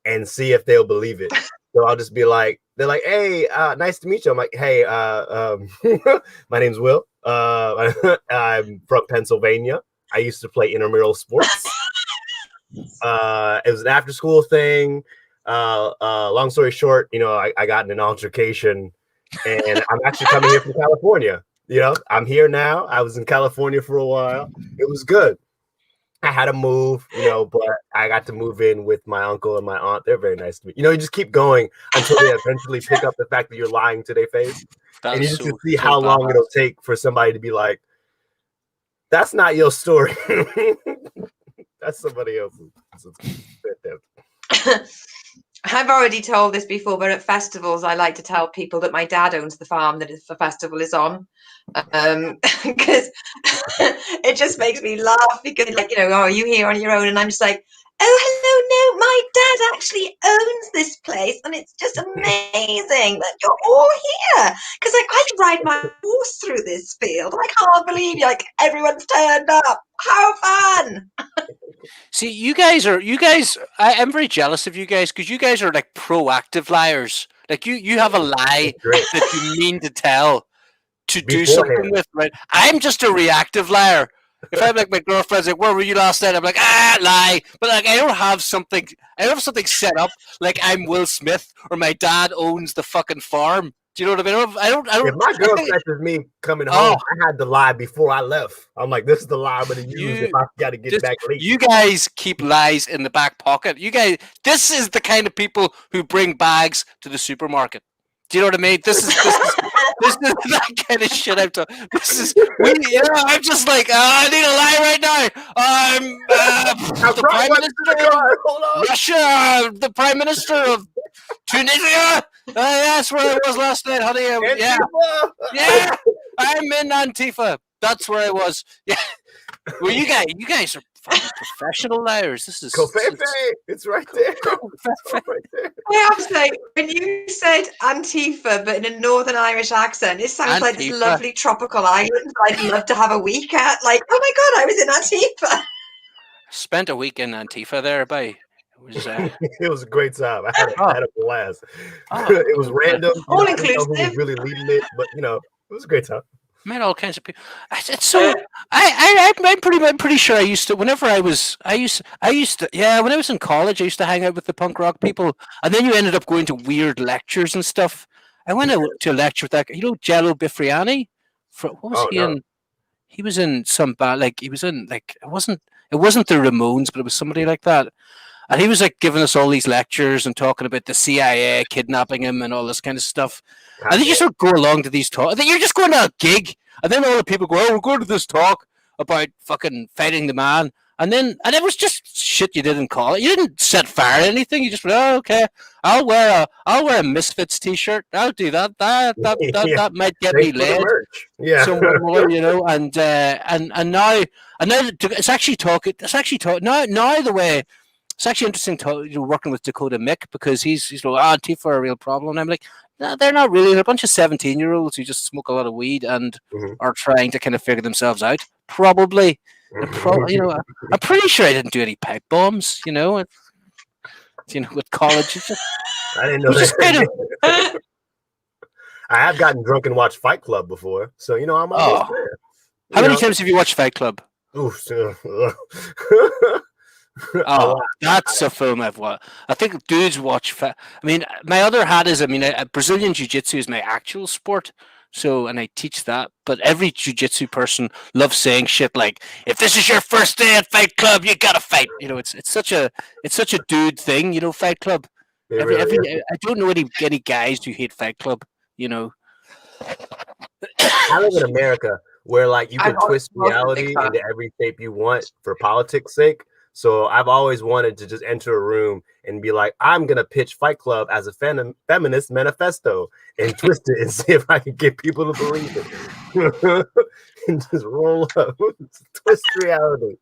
and see if they'll believe it. So I'll just be like, they're like, hey, nice to meet you. I'm like, hey, my name's Will. I'm from Pennsylvania. I used to play intramural sports. It was an after school thing. Long story short, I got in an altercation and I'm actually coming here from California. I'm here now. I was in California for a while. It was good. I had to move, but I got to move in with my uncle and my aunt. They're very nice to me. You just keep going until they eventually pick up the fact that you're lying to their face. And you just see how long it'll take for somebody to be like, that's not your story. That's somebody else's. I've already told this before, but at festivals, I like to tell people that my dad owns the farm that the festival is on, because it just makes me laugh. Because, like, oh, are you here on your own? And I'm just like, oh, hello, no, my dad actually owns this place, and it's just amazing that you're all here. Because, like, I could ride my horse through this field. I can't believe everyone's turned up. How fun! See, I'm very jealous of you guys because you guys are like proactive liars. Like you have a lie that you mean to tell to do something with, right? I'm just a reactive liar. If I'm like, my girlfriend's like, where were you last night? I'm like, lie. But like, I don't have something set up like I'm Will Smith or my dad owns the fucking farm. Do you know what I mean? I don't. If my girl catches me coming home, I had to lie before I left. I'm like, this is the lie I'm going to use if I got to get back late. You guys keep lies in the back pocket. You guys, this is the kind of people who bring bags to the supermarket. Do you know what I mean? This is that kind of shit I'm talking. I'm just like, I need a lie right now. I'm the Prime Minister of Russia, the Prime Minister of Tunisia. That's where I was last night, honey. Yeah. I'm in Antifa. That's where I was. Yeah. Well, you guys are fucking professional liars. This is Covfefe. It's right there. I have to say, when you said Antifa, but in a Northern Irish accent, it sounds like this lovely tropical island I'd love to have a week at. Like, oh my god, I was in Antifa. Spent a week in Antifa there, by. It was a great time. I had a blast. It was random. All inclusive. Who was really leading it, but it was a great time. Met all kinds of people. It's so. I'm pretty sure I used to. Whenever I was when I was in college, I used to hang out with the punk rock people, and then you ended up going to weird lectures and stuff. I went out to a lecture with that. Jello Bifriani. What was he in? He was in some band. Like he was in like it wasn't the Ramones, but it was somebody like that. And he was like giving us all these lectures and talking about the CIA kidnapping him and all this kind of stuff. And then you sort of go along to these talks. And then you're just going to a gig. And then all the people go, we're going to this talk about fucking fighting the man. And it was just shit you did in college. You didn't set fire to anything. You just went, oh, okay, I'll wear a Misfits t-shirt. I'll do that. That might get me laid. Yeah. Somewhere more, and now it's actually talking. Now the way. It's actually interesting working with Dakota Mick because he's like, Antifa are a real problem. And I'm like, no, they're not really. They're a bunch of 17-year-olds who just smoke a lot of weed and are trying to kind of figure themselves out. Probably. I'm pretty sure I didn't do any pipe bombs, with college. I didn't know that. I have gotten drunk and watched Fight Club before. So, I'm almost there. How many times have you watched Fight Club? Oof. That's a film I've watched. I think dudes watch. My other hat is, Brazilian Jiu-Jitsu is my actual sport. So, and I teach that. But every jiu-jitsu person loves saying shit like, "If this is your first day at Fight Club, you gotta fight." It's such a dude thing. Fight Club. I don't know any guys who hate Fight Club. I live in America where you can twist reality into every shape you want for politics' sake. So I've always wanted to just enter a room and be like, I'm going to pitch Fight Club as a feminist manifesto and twist it and see if I can get people to believe it. And just roll up, twist reality.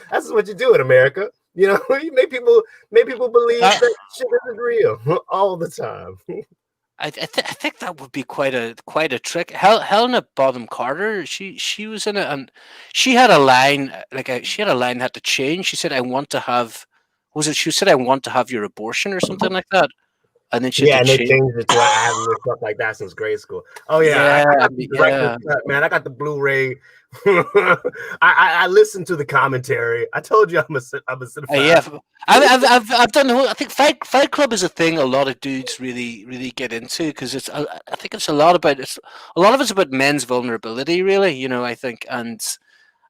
That's what you do in America. You know, you make people believe that shit isn't real all the time. I think that would be quite a trick. Helena Bonham Carter, she was in it, and she had a line she had a line had to change. She said, "I want to have," was it? She said, "I want to have your abortion" or something like that, and then she had Yeah, to and they change. changed it to I haven't looked stuff like that since grade school. Oh yeah, I Yeah, got the director's cut, man. I got the Blu-ray. I listened to the commentary. I told you I'm a yeah. cinephile. I've done the whole. I think Fight Club is a thing a lot of dudes really get into because it's. I think it's a lot about a lot of it's about men's vulnerability, really. I think and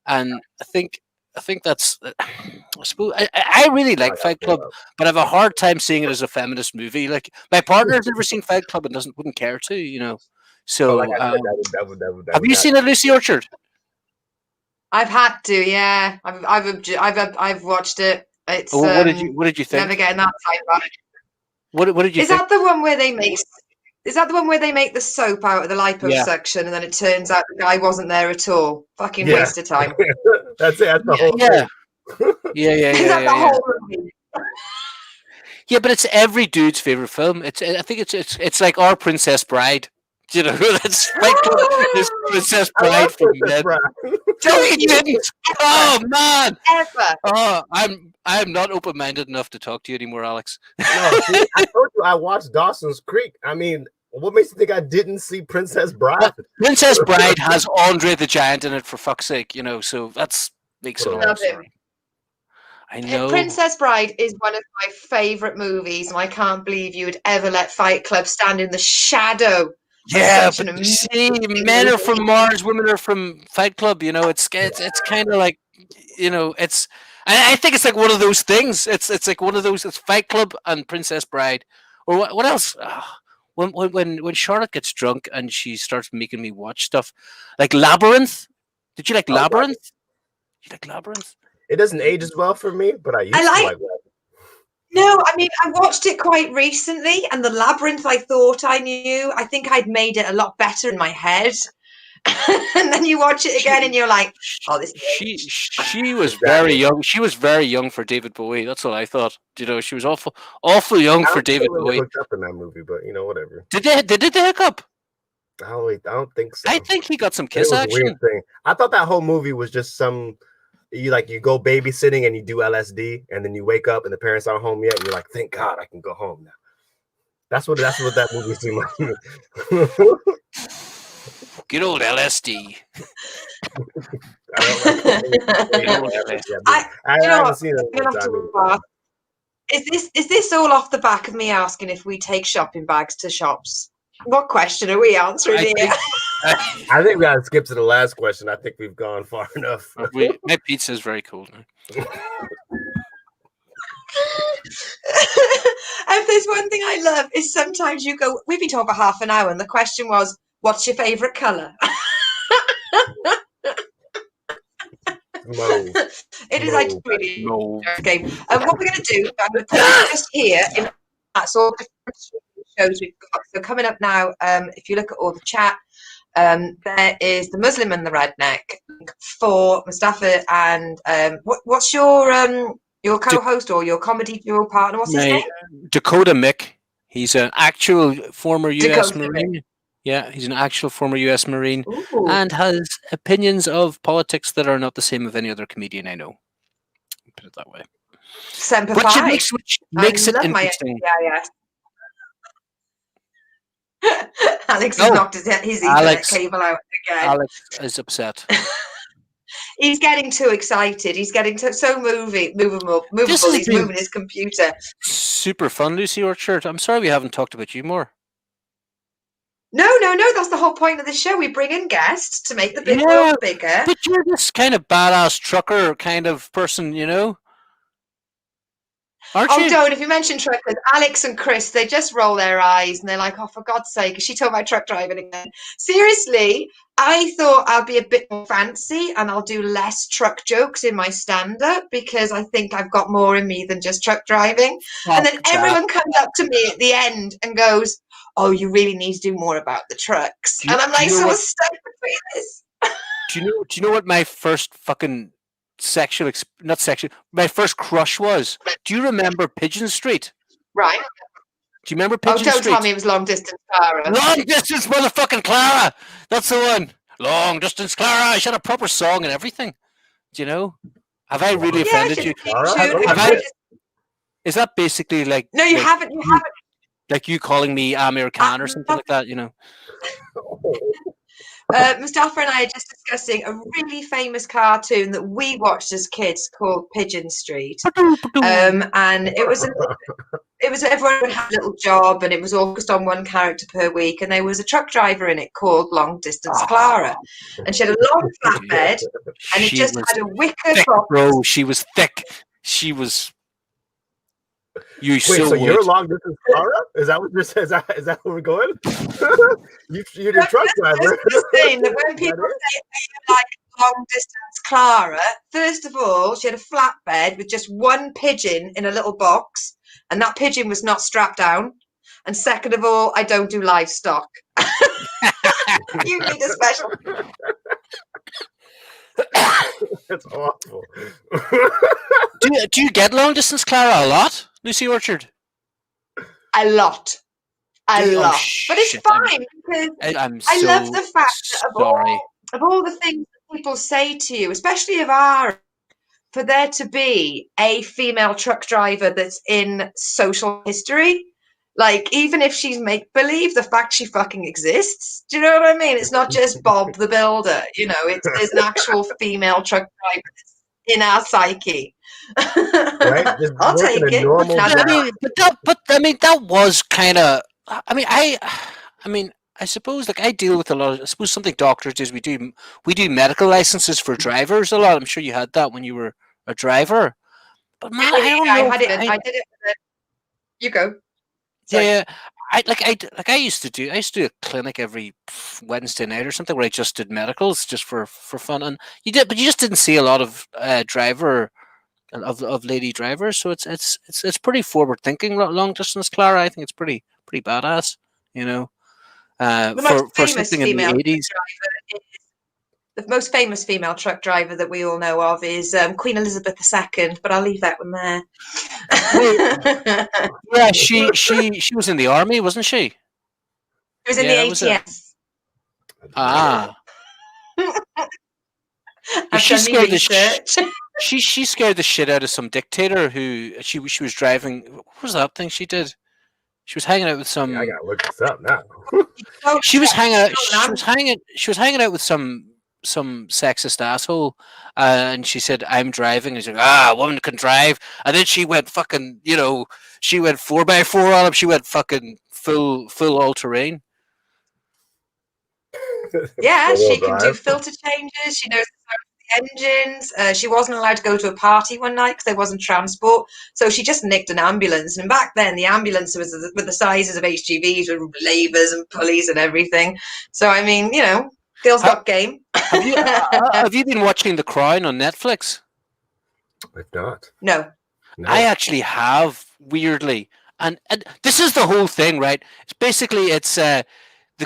I think that's. I suppose I really I like gotta Fight pull Club, it up. but I have a hard time seeing it as a feminist movie. Like my partner's never seen Fight Club and wouldn't care to. But like So I said, that have would you not. seen it, Lucy Orchard? I've had to, yeah. I've watched it. It's What did you What did you never think? getting that time back. What did you Is think? that the one where they make? Is that the one where they make the soap out of the Yeah, liposuction and then it turns out the guy wasn't there at all? Fucking Yeah, waste of time. that's it. That's the yeah, whole yeah, thing. Is that the yeah. whole movie? Yeah, but it's every dude's favorite film. I think it's like Our Princess Bride. That's Fight Club is Princess I love Bride for Princess men. Bride. No, you You didn't. Oh man. ever? Oh, I'm not open minded enough to talk to you anymore, Alex. No, see, I told you I watched Dawson's Creek. I mean, what makes you think I didn't see Princess Bride? Princess Bride has Andre the Giant in it, for fuck's sake. So that's makes it all Love up. him. I know. Princess Bride is one of my favourite movies, and I can't believe you would ever let Fight Club stand in the shadow of Yeah, such but an you amazing see, men are from movie. Mars, women are from Fight Club. It's kind of like, it's. I think it's like one of those things. It's like one of those. It's Fight Club and Princess Bride, or what else? When Charlotte gets drunk and she starts making me watch stuff like Labyrinth. Did you like Oh, yeah. Labyrinth? You like Labyrinth? It doesn't age as well for me, but I I used to like. like that. No, I mean, I watched it quite recently, and the labyrinth I thought I knew. I think I'd made it a lot better in my head. And then you watch it again, and She you're like, "Oh, this." she was very Exactly. young. She was very young for David Bowie. That's what I thought. She was awful young I for don't think they David really Bowie. hooked up in that movie, but whatever. Did they hook up? I don't think so. I think he got some It kiss was a weird action. thing. I thought that whole movie was just you go babysitting and you do LSD and then you wake up and the parents aren't home yet and you're like, thank God I can go home now. That's what that movie seemed like. Good old LSD. Good old LSD. I You know haven't what? seen it I'm in a gonna have long to time. ask, is this all off the back of me asking if we take shopping bags to shops? What question are we answering I here? think I think we gotta skip to the last question. I think we've gone far enough. my pizza is very cold now. If there's one thing I love is sometimes you go, we've been talking for half an hour, and the question was, what's your favourite colour? Mauve. It is actually really No. a game. And what we're going to do, I'm going to put it just here in that sort of shows we've got. So coming up now, if you look at all the chat, there is the Muslim and the Redneck for Mustafa and what's your co-host or your comedy duo partner? What's his name? Dakota Mick. He's an actual former U.S. Dakota Marine. Yeah, he's an actual former U.S. Marine Ooh. and has opinions of politics that are not the same of any other comedian I know. Put it that way. Semper Which Fi. makes it I love interesting. my Alex has knocked his Ethernet cable out again. Alex is upset. He's getting too excited. He's getting so movable. He's moving his computer. Super fun, Lucy Orchard. I'm sorry we haven't talked about you more. No. That's the whole point of the show. We bring in guests to make the big world bigger. But you're this kind of badass trucker kind of person, Aren't you? Don't. If you mention truckers, Alex and Chris, they just roll their eyes and they're like, oh, for God's sake, is she talking about truck driving again? Seriously, I thought I'll be a bit more fancy and I'll do less truck jokes in my stand-up because I think I've got more in me than just truck driving. And then everyone comes up to me at the end and goes, oh, you really need to do more about the trucks. And I'm like, so we're stuck between this. Do you know what my first fucking not sexual. My first crush was. Do you remember Pigeon Street? Right. Do you remember Oh, Pigeon don't Street? tell me it was Long Distance Clara. Long Distance motherfucking Clara. That's the one. Long Distance Clara. She had a proper song and everything. Do you know? Have I really offended you? Is that basically like? No, you haven't. You haven't. Like you calling me Amir Khan or something like that, you know? Mustafa and I are just discussing a really famous cartoon that we watched as kids called Pigeon Street, and it was everyone had a little job, and it was all just on one character per week, and there was a truck driver in it called Long Distance Clara, and she had a long flatbed, and it just had a wicker box. Bro, she was thick. She was. Wait, so you're Long Distance Clara? Is that what you're saying? Is that where we're going? You're the truck driver. Just saying that when people say you like Long Distance Clara, first of all, she had a flatbed with just one pigeon in a little box, and that pigeon was not strapped down. And second of all, I don't do livestock. You need a special. That's awful. Do you get Long Distance Clara a lot, Lucy Orchard? A lot. But it's fine because I love the fact that of all the things that people say to you, especially for there to be a female truck driver that's in social history, like even if she's make believe, the fact she fucking exists. Do you know what I mean? It's not just Bob the Builder, you know. There's an actual female truck driver in our psyche. Right? I'll take it. That was kind of. I mean, I suppose like I deal with a lot. I suppose something doctors do is we do medical licenses for drivers a lot. I'm sure you had that when you were a driver. But man, I don't know. I did it. You go. Sorry. Yeah, I used to do a clinic every Wednesday night or something where I just did medicals just for fun, and you just didn't see a lot of lady drivers, so it's pretty forward thinking. Long Distance Clara, I think it's pretty badass, you know. For something in the 80s. The most famous female truck driver that we all know of is Queen Elizabeth II, but I'll leave that one there. Yeah, she was in the army, wasn't she? She was in the ATS. She scared she scared the shit out of some dictator who she was driving. What was that thing she did? She was hanging out with some. Yeah, I gotta look this up now. She was hanging out. She was hanging out with some sexist asshole, and she said, "I'm driving." And she said, "A woman can drive." And then she went fucking, you know, she went 4x4 on him. She went fucking full all terrain. Yeah, she can do filter changes. She knows the engines. She wasn't allowed to go to a party one night because there wasn't transport, so she just nicked an ambulance. And back then, the ambulance was with the sizes of HGVs with levers and pulleys and everything. So I mean, you know, girls got game. Have you been watching The Crown on Netflix? I've not. No. I actually have, weirdly, and this is the whole thing, right? It's basically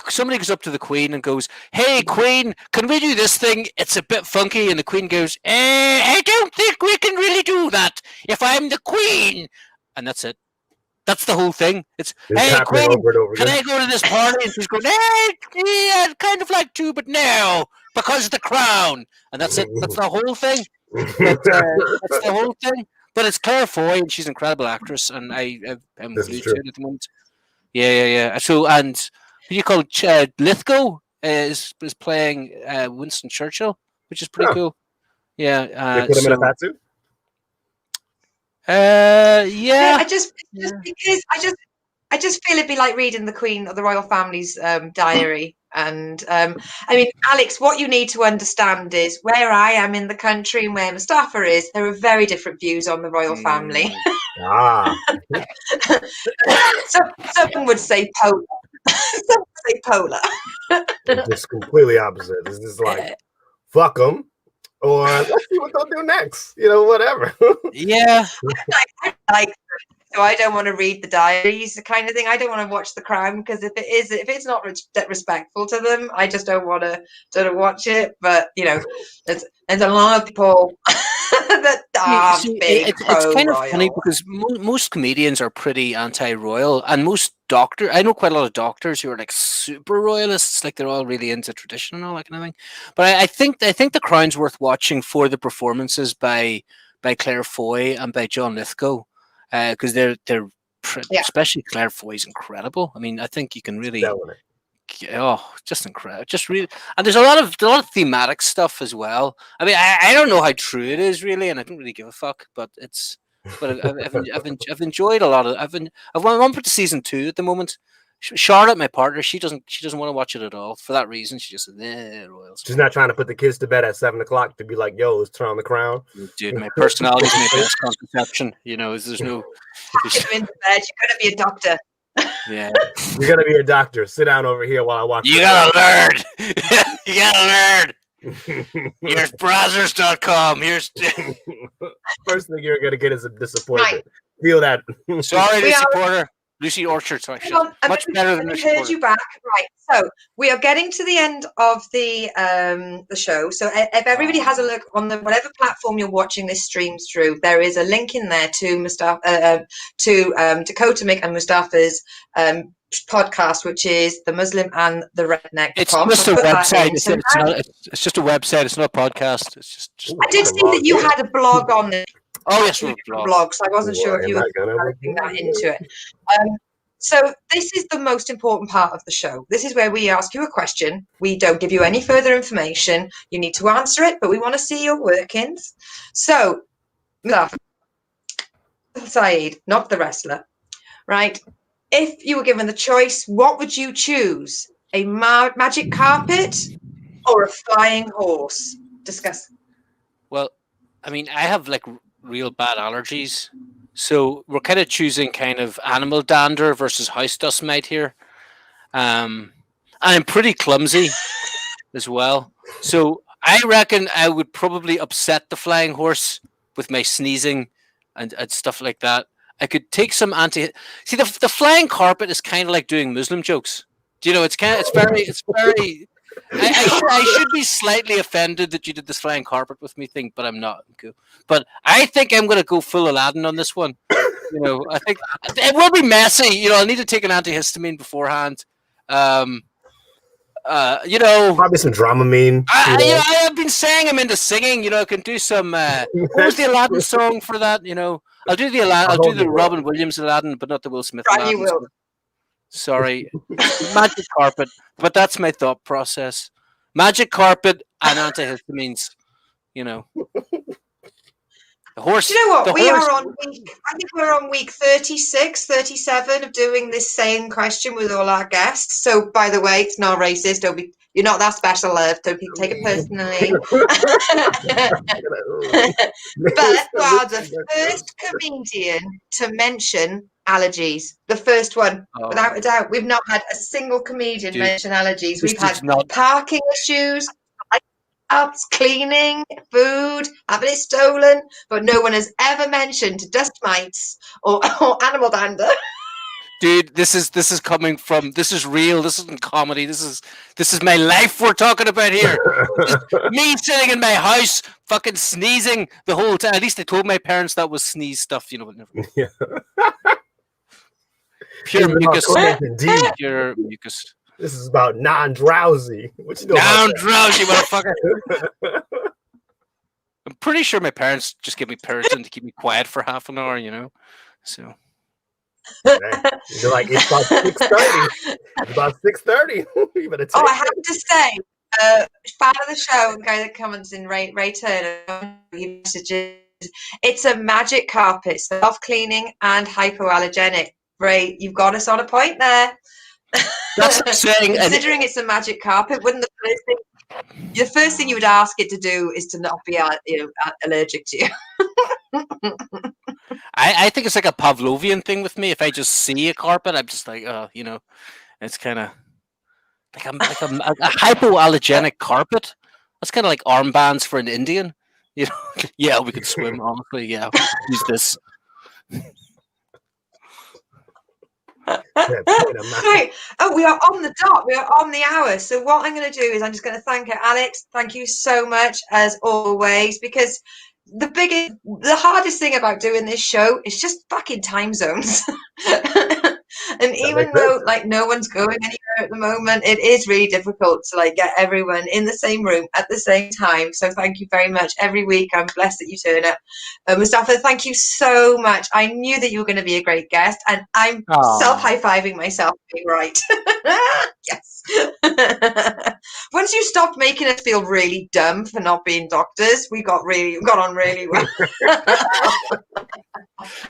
somebody goes up to the Queen and goes, "Hey, Queen, can we do this thing? It's a bit funky." And the Queen goes, "I don't think we can really do that if I'm the Queen." And that's it. That's the whole thing. It's "Hey, Queen, can I go to this party?" And she's going, "Yeah, I'd kind of like to, but no, because of the crown." And that's it. That's the whole thing. That's the whole thing. But it's Claire Foy, and she's an incredible actress, and I'm glued to it at the moment. Yeah. So, and who you call Lithgow is playing Winston Churchill, which is pretty cool. Yeah. They put him in a fat suit? Yeah. Because I just feel it'd be like reading the Queen or the royal family's diary. And I mean, Alex, what you need to understand is where I am in the country and where Mustafa is, there are very different views on the royal family. Someone would say polar. Someone would say polar. It's completely opposite. This is like, fuck them. Or let's see what they'll do next. You know, whatever. Yeah. So I don't want to read the diaries, the kind of thing. I don't want to watch The Crown because if it's not respectful to them, I just don't want to watch it. But you know, there's a lot of people. Big it's kind of funny pro-royal. because most comedians are pretty anti-royal, and most I know quite a lot of doctors who are like super royalists, like they're all really into tradition and all that kind of thing. But I think the Crown's worth watching for the performances by Claire Foy and by John Lithgow, because they're Yeah. especially Claire Foy's incredible. I mean, I think you can really. Oh, just incredible! Just really, and there's a lot of thematic stuff as well. I mean, I don't know how true it is really, and I don't really give a fuck. But I've enjoyed a lot of. I've one for the season 2 at the moment. Charlotte, my partner, she doesn't want to watch it at all for that reason. She just says, Royals. She's not trying to put the kids to bed at 7 o'clock to be like, yo, let's turn on the Crown. Dude, my personality is my best contraception. You know, there's no. You're in the bed. You're going to be a doctor. Yeah, you're gonna be a doctor. Sit down over here while I watch. You gotta learn. You gotta learn. Here's Brazzers.com. Here's first thing you're gonna get is a disappointment. Right. Feel that. Sorry, Lucy Porter. Lucy Orchard. Sorry, much better than Lucy Porter. You back. Right. So we are getting to the end of the show. So if everybody has a look on the whatever platform you're watching this streams through, there is a link in there to Mustafa Dakota Mick and Mustafa's podcast, which is The Muslim and the Redneck. It's just a website. It's just a website. It's not a podcast. It's just I did see that you had a blog on it. Oh yes, blog. So I wasn't sure if you were putting that into it. So this is the most important part of the show. This is where we ask you a question. We don't give you any further information. You need to answer it, but we want to see your workings. So, Mustafa Saed, not the wrestler, right? If you were given the choice, what would you choose? A magic carpet or a flying horse? Discuss. Well, I mean, I have like real bad allergies. So we're kind of choosing kind of animal dander versus house dust mite here. And I'm pretty clumsy as well. So I reckon I would probably upset the flying horse with my sneezing and stuff like that. I could take some See, the flying carpet is kind of like doing Muslim jokes. Do you know, it's very... I should be slightly offended that you did this flying carpet with me thing, but I'm not. But I think I'm going to go full Aladdin on this one. You know, I think it will be messy. You know, I'll need to take an antihistamine beforehand. You know, probably some Dramamine. I have been saying I'm into singing. You know, I can do some. What was the Aladdin song for that? You know, I'll do the Aladdin. I'll do the Robin Williams Aladdin, but not the Will Smith Aladdin. You will. Sorry, magic carpet. But that's my thought process. Magic carpet and antihistamines. You know. The horse. Do you know what? I think we're on week 36, 37 of doing this same question with all our guests. So, by the way, it's not racist. You're not that special, love. Don't take it personally. But you are the first comedian to mention allergies. The first one, without a doubt. We've not had a single comedian mention allergies. We've had parking issues, cleaning, food, having it stolen, but no one has ever mentioned dust mites or animal dander. Dude, this is coming from. This is real. This isn't comedy. This is my life we're talking about here. Me sitting in my house, fucking sneezing the whole time. At least I told my parents that was sneeze stuff. You know. Yeah. Pure mucus. Pure mucus. This is about non-drowsy. What you know? Non-drowsy, motherfucker. I'm pretty sure my parents just give me Piriton to keep me quiet for half an hour. You know, so. You're like, it's about 6:30. It's about 6:30. You better take I have to say, fan of the show, the guy that comments in Ray Turner, he messages, it's a magic carpet, self-cleaning and hypoallergenic. Ray, you've got us on a point there. That's saying, considering it's a magic carpet, wouldn't the first thing you would ask it to do is to not be allergic to you? I think it's like a Pavlovian thing with me. If I just see a carpet, I'm just like, you know, it's kind of like a hypoallergenic carpet. That's kind of like armbands for an Indian. You know, yeah, we could swim. Honestly, yeah, use this. Right. Oh, we are on the dot. We are on the hour. So what I'm going to do is I'm just going to thank Alex. Thank you so much as always, because the hardest thing about doing this show is just fucking time zones. And even though like no one's going anywhere at the moment, it is really difficult to like get everyone in the same room at the same time. So thank you very much. Every week I'm blessed that you turn up. Mustafa, thank you so much. I knew that you were going to be a great guest, and I'm self-high-fiving myself being right. Yes. Once you stopped making us feel really dumb for not being doctors, we got on really well.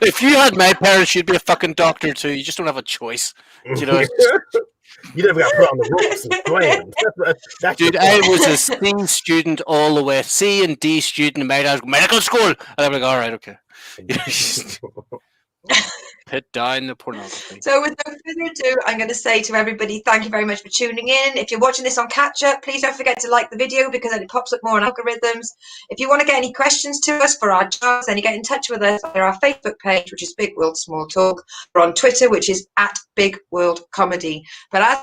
If you had my parents, you'd be a fucking doctor too. You just don't have a choice. You know. You never got put on the ropes and slammed. Dude, I was a C student all the way. C and D student in medical school. And I'm like, all right, okay. Put down the pornography. So with no further ado, I'm going to say to everybody, thank you very much for tuning in. If you're watching this on catch up, please don't forget to like the video because then it pops up more on algorithms. If you want to get any questions to us for our jobs, then you get in touch with us on our Facebook page, which is Big World Small Talk, or on Twitter, which is @BigWorldComedy. But as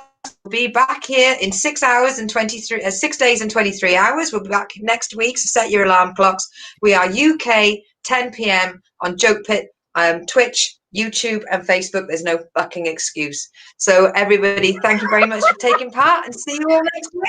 we'll be back here in 6 days and 23 hours. We'll be back next week, so set your alarm clocks. We are UK 10 p.m. on Joke Pit, Twitch, YouTube and Facebook. There's no fucking excuse. So everybody, thank you very much for taking part and see you all next week.